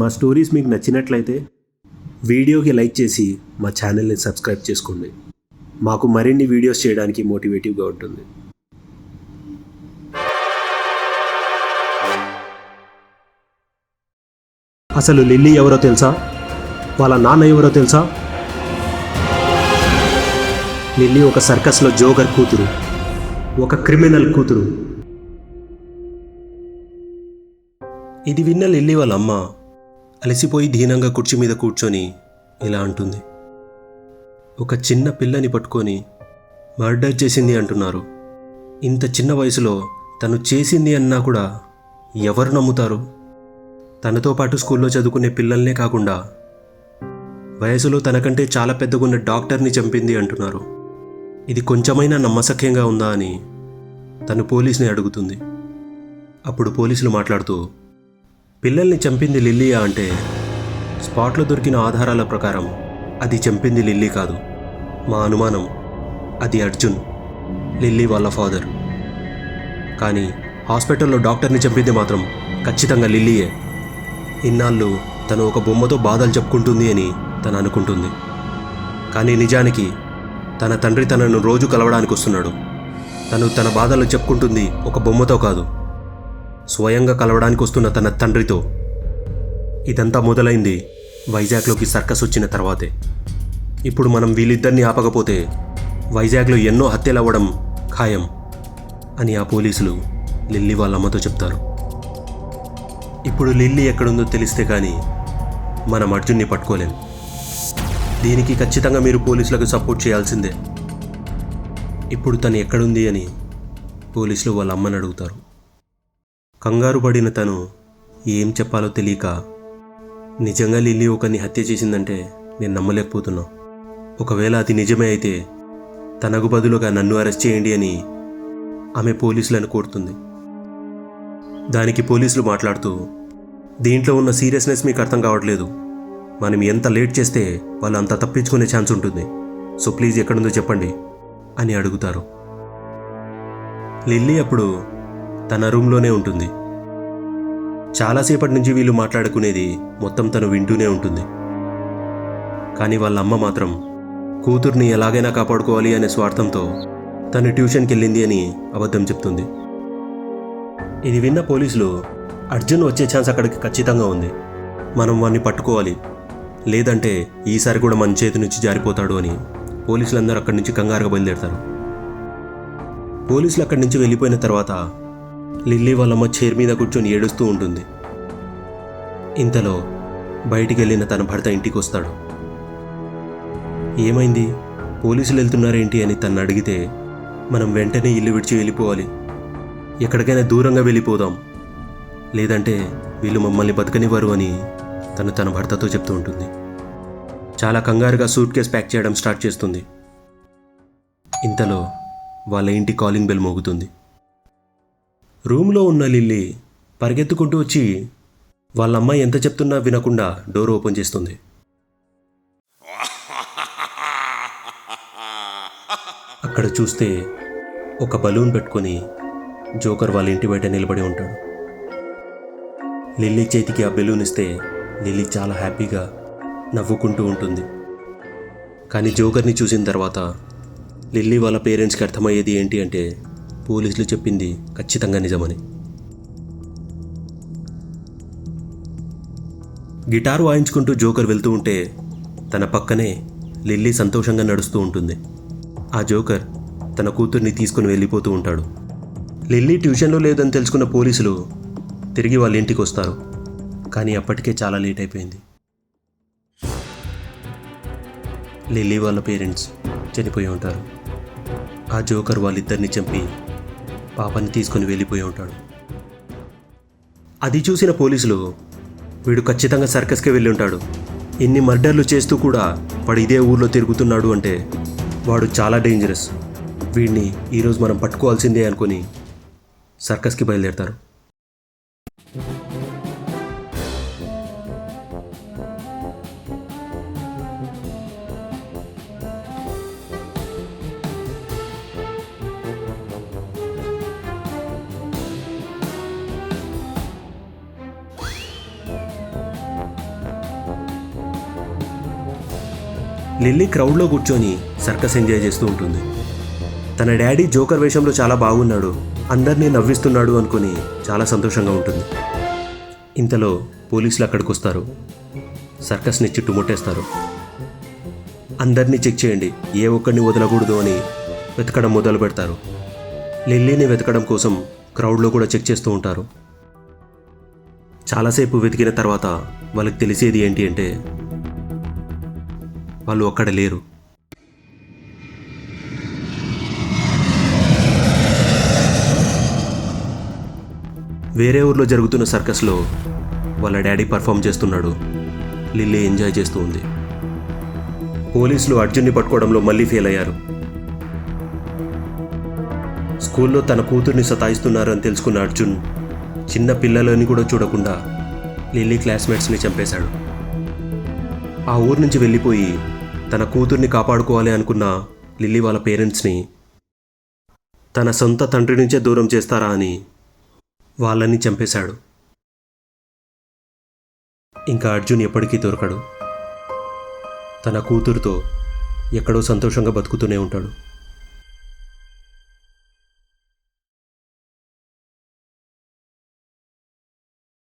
మా స్టోరీస్ మీకు నచ్చినట్లయితే వీడియోకి లైక్ చేసి మా ఛానల్ని సబ్స్క్రైబ్ చేసుకోండి. మాకు మరిన్ని వీడియోస్ చేయడానికి మోటివేటివ్గా ఉంటుంది. అసలు లిల్లీ ఎవరో తెలుసా? వాళ్ళ నాన్న ఎవరో తెలుసా? లిల్లీ ఒక సర్కస్లో జోకర్ కూతురు, ఒక క్రిమినల్ కూతురు. ఇది విన్న లిల్లీ వాళ్ళ అమ్మ అలసిపోయి దీనంగా కుర్చీ మీద కూర్చొని ఇలా అంటుంది, ఒక చిన్న పిల్లని పట్టుకొని మర్డర్ చేసింది అంటున్నారు. ఇంత చిన్న వయసులో తను చేసింది అన్నా కూడా ఎవరు నమ్ముతారు? తనతో పాటు స్కూల్లో చదువుకునే పిల్లల్నే కాకుండా వయసులో తనకంటే చాలా పెద్దగున్న డాక్టర్ని చంపింది అంటున్నారు. ఇది కొంచెమైనా నమ్మశక్యంగా ఉందా అని తను పోలీసుని అడుగుతుంది. అప్పుడు పోలీసులు మాట్లాడుతూ, పిల్లల్ని చంపింది లిల్లీయా అంటే స్పాట్లో దొరికిన ఆధారాల ప్రకారం అది చంపింది లిల్లీ కాదు. మా అనుమానం అది అర్జున్, లిల్లీ వాళ్ళ ఫాదర్. కానీ హాస్పిటల్లో డాక్టర్ని చంపింది మాత్రం ఖచ్చితంగా లిల్లీయే. ఇన్నాళ్ళు తను ఒక బొమ్మతో బాధలు చెప్పుకుంటుంది అని తను అనుకుంటుంది. కానీ నిజానికి తన తండ్రి తనను రోజు కలవడానికి వస్తున్నాడు. తను తన బాధలు చెప్పుకుంటుంది ఒక బొమ్మతో కాదు, స్వయంగా కలవడానికి వస్తున్న తన తండ్రితో. ఇదంతా మొదలైంది వైజాగ్లోకి సర్కస్ వచ్చిన తర్వాతే. ఇప్పుడు మనం వీళ్ళిద్దరిని ఆపకపోతే వైజాగ్లో ఎన్నో హత్యలు అవ్వడం ఖాయం అని ఆ పోలీసులు లిల్లీ వాళ్ళ అమ్మతో చెప్తారు. ఇప్పుడు లిల్లీ ఎక్కడుందో తెలిస్తే కానీ మనం అర్జున్ని పట్టుకోలేం. దీనికి ఖచ్చితంగా మీరు పోలీసులకు సపోర్ట్ చేయాల్సిందే. ఇప్పుడు తను ఎక్కడుంది అని పోలీసులు వాళ్ళ అమ్మని అడుగుతారు. కంగారు పడిన తను ఏం చెప్పాలో తెలియక, నిజంగా లిల్లీ ఒకరిని హత్య చేసిందంటే నేను నమ్మలేకపోతున్నా. ఒకవేళ అది నిజమే అయితే తనకు బదులుగా నన్ను అరెస్ట్ చేయండి అని ఆమె పోలీసులను కోరుతుంది. దానికి పోలీసులు మాట్లాడుతూ, దీంట్లో ఉన్న సీరియస్నెస్ మీకు అర్థం కావట్లేదు. మనం ఎంత లేట్ చేస్తే వాళ్ళు అంత తప్పించుకునే ఛాన్స్ ఉంటుంది. సో ప్లీజ్ ఎక్కడుందో చెప్పండి అని అడుగుతారు. లిల్లీ అప్పుడు తన రూమ్లోనే ఉంటుంది. చాలాసేపటి నుంచి వీళ్ళు మాట్లాడుకునేది మొత్తం తను వింటూనే ఉంటుంది. కానీ వాళ్ళ అమ్మ మాత్రం కూతుర్ని ఎలాగైనా కాపాడుకోవాలి అనే స్వార్థంతో తను ట్యూషన్కి వెళ్ళింది అని అబద్ధం చెప్తుంది. ఇది విన్న పోలీసులు, అర్జున్ వచ్చే ఛాన్స్ అక్కడికి ఖచ్చితంగా ఉంది, మనం వాడిని పట్టుకోవాలి, లేదంటే ఈసారి కూడా మన చేతి నుంచి జారిపోతాడు అని పోలీసులందరూ అక్కడి నుంచి కంగారుగా బయలుదేరుతారు. పోలీసులు అక్కడి నుంచి వెళ్ళిపోయిన తర్వాత లిల్లీ వాళ్ళమ్మ చైర్ మీద కూర్చొని ఏడుస్తూ ఉంటుంది. ఇంతలో బయటికి వెళ్ళిన తన భర్త ఇంటికి వస్తాడు. ఏమైంది, పోలీసులు వెళ్తున్నారేంటి అని తను అడిగితే, మనం వెంటనే ఇల్లు విడిచి వెళ్ళిపోవాలి, ఎక్కడికైనా దూరంగా వెళ్ళిపోదాం, లేదంటే వీళ్ళు మమ్మల్ని బతకనివ్వరు అని తను తన భర్తతో చెప్తూ ఉంటుంది. చాలా కంగారుగా సూట్ కేస్ ప్యాక్ చేయడం స్టార్ట్ చేస్తుంది. ఇంతలో వాళ్ళ ఇంటి కాలింగ్ బెల్ మోగుతుంది. రూమ్లో ఉన్న లిల్లీ పరిగెత్తుకుంటూ వచ్చి వాళ్ళ అమ్మాయి ఎంత చెప్తున్నా వినకుండా డోర్ ఓపెన్ చేస్తుంది. అక్కడ చూస్తే ఒక బలూన్ పెట్టుకొని జోకర్ వాళ్ళ ఇంటి బయట నిలబడి ఉంటాడు. లిల్లీ చేతికి ఆ బెలూన్ ఇస్తే లిల్లీ చాలా హ్యాపీగా నవ్వుకుంటూ ఉంటుంది. కానీ జోకర్ని చూసిన తర్వాత లిల్లీ వాళ్ళ పేరెంట్స్కి అర్థమయ్యేది ఏంటి అంటే పోలీసులు చెప్పింది ఖచ్చితంగా నిజమని. గిటార్ వాయించుకుంటూ జోకర్ వెళ్తూ ఉంటే తన పక్కనే లిల్లీ సంతోషంగా నడుస్తూ ఉంటుంది. ఆ జోకర్ తన కూతుర్ని తీసుకుని వెళ్ళిపోతూ ఉంటాడు. లిల్లీ ట్యూషన్లో లేదని తెలుసుకున్న పోలీసులు తిరిగి వాళ్ళ ఇంటికి వస్తారు. కానీ అప్పటికే చాలా లేట్ అయిపోయింది. లిల్లీ వాళ్ళ పేరెంట్స్ చనిపోయి ఉంటారు. ఆ జోకర్ వాళ్ళిద్దరిని చంపి పాపని తీసుకొని వెళ్ళిపోయి ఉంటాడు. అది చూసిన పోలీసులు, వీడు ఖచ్చితంగా సర్కస్కి వెళ్ళి ఉంటాడు, ఇన్ని మర్డర్లు చేస్తూ కూడా వాడు ఇదే ఊర్లో తిరుగుతున్నాడు అంటే వాడు చాలా డేంజరస్, వీడిని ఈరోజు మనం పట్టుకోవాల్సిందే అనుకుని సర్కస్కి బయలుదేరతారు. లిల్లీ క్రౌడ్లో కూర్చొని సర్కస్ ఎంజాయ్ చేస్తూ ఉంటుంది. తన డాడీ జోకర్ వేషంలో చాలా బాగున్నాడు, అందరినీ నవ్విస్తున్నాడు అనుకుని చాలా సంతోషంగా ఉంటుంది. ఇంతలో పోలీసులు అక్కడికి వస్తారు. సర్కస్ని చుట్టుముట్టేస్తారు. అందరినీ చెక్ చేయండి, ఏ ఒక్కడిని వదలకూడదు అని వెతకడం మొదలు పెడతారు. లిల్లీని వెతకడం కోసం క్రౌడ్లో కూడా చెక్ చేస్తూ ఉంటారు. చాలాసేపు వెతికిన తర్వాత వాళ్ళకి తెలిసేది ఏంటి అంటే వాళ్ళు అక్కడ లేరు. వేరే ఊర్లో జరుగుతున్న సర్కస్లో వాళ్ళ డాడీ పర్ఫామ్ చేస్తున్నాడు. లిల్లీ ఎంజాయ్ చేస్తూ ఉంది. పోలీసులు అర్జున్ని పట్టుకోవడంలో మళ్ళీ ఫెయిల్ అయ్యారు. స్కూల్లో తన కూతుర్ని సతాయిస్తున్నారని తెలుసుకున్న అర్జున్ చిన్న పిల్లలని కూడా చూడకుండా లిల్లీ క్లాస్మేట్స్ని చంపేశాడు. ఆ ఊరు నుంచి వెళ్ళిపోయి తన కూతుర్ని కాపాడుకోవాలి అనుకున్న లిల్లీ వాళ్ళ పేరెంట్స్ని తన సొంత తండ్రి నుంచే దూరం చేస్తారా అని వాళ్ళని చంపేశాడు. ఇంకా అర్జున్ ఎప్పటికీ దొరకడు. తన కూతురుతో ఎక్కడో సంతోషంగా బతుకుతూనే ఉంటాడు.